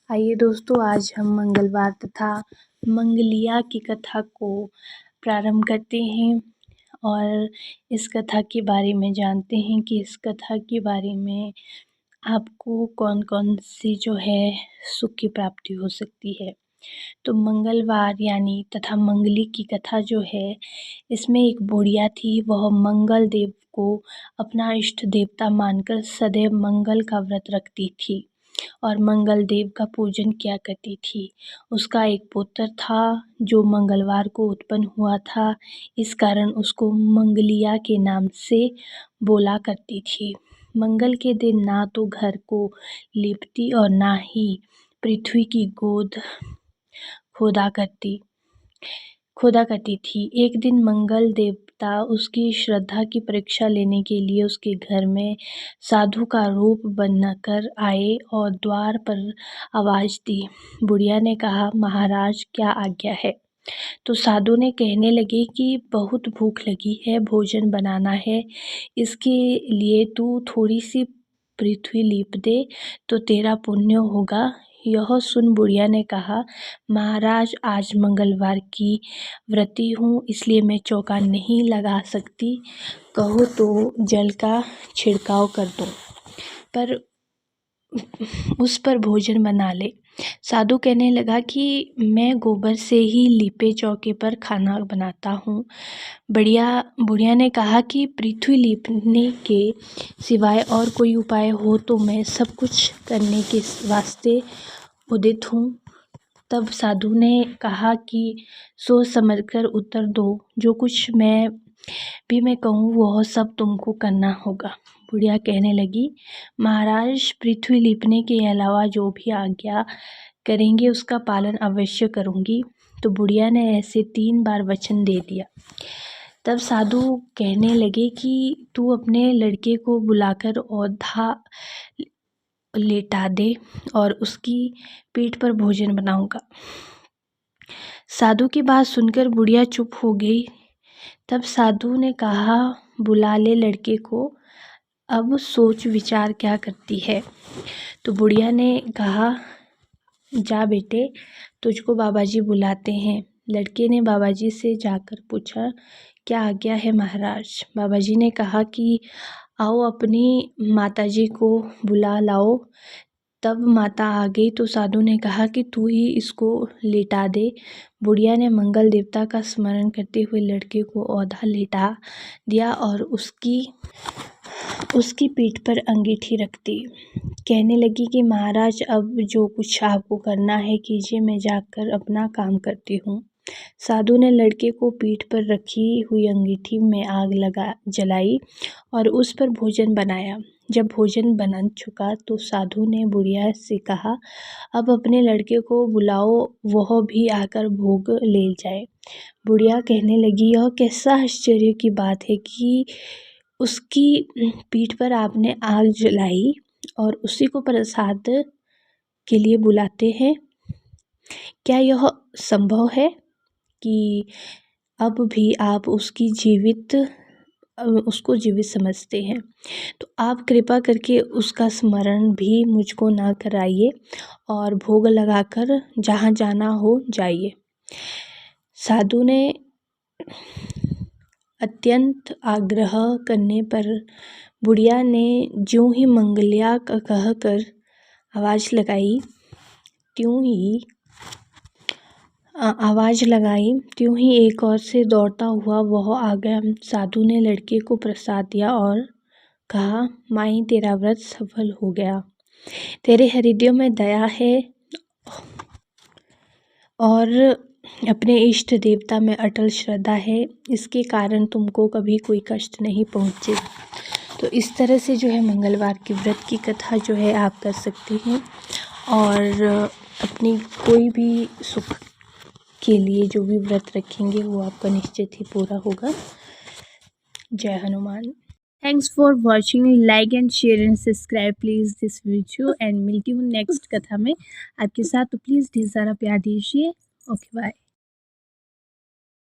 आइए दोस्तों, आज हम मंगलवार तथा मंगलिया की कथा को प्रारंभ करते हैं और इस कथा के बारे में जानते हैं कि इस कथा के बारे में आपको कौन कौन सी जो है सुख की प्राप्ति हो सकती है। तो मंगलवार यानी तथा मंगली की कथा जो है, इसमें एक बुढ़िया थी। वह मंगल देव को अपना इष्ट देवता मानकर सदैव मंगल का व्रत रखती थी और मंगल देव का पूजन किया करती थी। उसका एक पुत्र था जो मंगलवार को उत्पन्न हुआ था, इस कारण उसको मंगलिया के नाम से बोला करती थी। मंगल के दिन ना तो घर को लीपती और ना ही पृथ्वी की गोद खोदा करती थी। एक दिन मंगल देवता उसकी श्रद्धा की परीक्षा लेने के लिए उसके घर में साधु का रूप बनकर आए और द्वार पर आवाज़ दी। बुढ़िया ने कहा, महाराज क्या आज्ञा है? तो साधु ने कहने लगे कि बहुत भूख लगी है, भोजन बनाना है, इसके लिए तू थोड़ी सी पृथ्वी लीप दे तो तेरा पुण्य होगा। यह सुन बुढ़िया ने कहा, महाराज आज मंगलवार की व्रती हूँ, इसलिए मैं चौका नहीं लगा सकती। कहो तो जल का छिड़काव कर दो, पर उस पर भोजन बना ले। साधु कहने लगा कि मैं गोबर से ही लीपे चौके पर खाना बनाता हूँ। बुढ़िया ने कहा कि पृथ्वी लीपने के सिवाय और कोई उपाय हो तो मैं सब कुछ करने के वास्ते उदित हूँ। तब साधु ने कहा कि सोच समझ कर उत्तर दो, जो कुछ मैं कहूँ वह सब तुमको करना होगा। बुढ़िया कहने लगी, महाराज पृथ्वी लीपने के अलावा जो भी आज्ञा करेंगे उसका पालन अवश्य करूँगी। तो बुढ़िया ने ऐसे 3 बार वचन दे दिया। तब साधु कहने लगे कि तू अपने लड़के को बुलाकर औधा लेटा दे और उसकी पीठ पर भोजन बनाऊंगा। साधु की बात सुनकर बुढ़िया चुप हो गई। तब साधु ने कहा, बुला ले लड़के को, अब सोच विचार क्या करती है। तो बुढ़िया ने कहा, जा बेटे, तुझको बाबाजी बुलाते हैं। लड़के ने बाबाजी से जाकर पूछा, क्या आज्ञा है महाराज? बाबाजी ने कहा कि आओ अपनी माताजी को बुला लाओ। तब माता आ गई तो साधु ने कहा कि तू ही इसको लेटा दे। बुढ़िया ने मंगल देवता का स्मरण करते हुए लड़के को औधा लेटा दिया और उसकी पीठ पर अंगीठी रख दी। कहने लगी कि महाराज अब जो कुछ आपको करना है कीजिए, मैं जाकर अपना काम करती हूँ। साधु ने लड़के को पीठ पर रखी हुई अंगीठी में आग जलाई और उस पर भोजन बनाया। जब भोजन बन चुका तो साधु ने बुढ़िया से कहा, अब अपने लड़के को बुलाओ, वह भी आकर भोग ले जाए। बुढ़िया कहने लगी, यह कैसा आश्चर्य की बात है कि उसकी पीठ पर आपने आग जलाई और उसी को प्रसाद के लिए बुलाते हैं। क्या यह संभव है कि अब भी आप उसको जीवित समझते हैं? तो आप कृपा करके उसका स्मरण भी मुझको ना कराइए और भोग लगाकर जहाँ जाना हो जाइए। साधु ने अत्यंत आग्रह करने पर बुढ़िया ने ज्यों ही मंगलिया का कहकर आवाज़ लगाई त्यों ही एक ओर से दौड़ता हुआ वह आ गया। साधु ने लड़के को प्रसाद दिया और कहा, माई तेरा व्रत सफल हो गया। तेरे हृदय में दया है और अपने इष्ट देवता में अटल श्रद्धा है, इसके कारण तुमको कभी कोई कष्ट नहीं पहुँचे। तो इस तरह से जो है मंगलवार की व्रत की कथा जो है आप कर सकते हैं और अपनी कोई भी सुख के लिए जो भी व्रत रखेंगे वो आपका निश्चित ही पूरा होगा। जय Hanuman. Thanks for watching. Like and share and subscribe please this video and मिलती हूँ नेक्स्ट कथा में आपके साथ। तो प्लीज़ ढेर सारा प्यार दीजिए। Okay bye.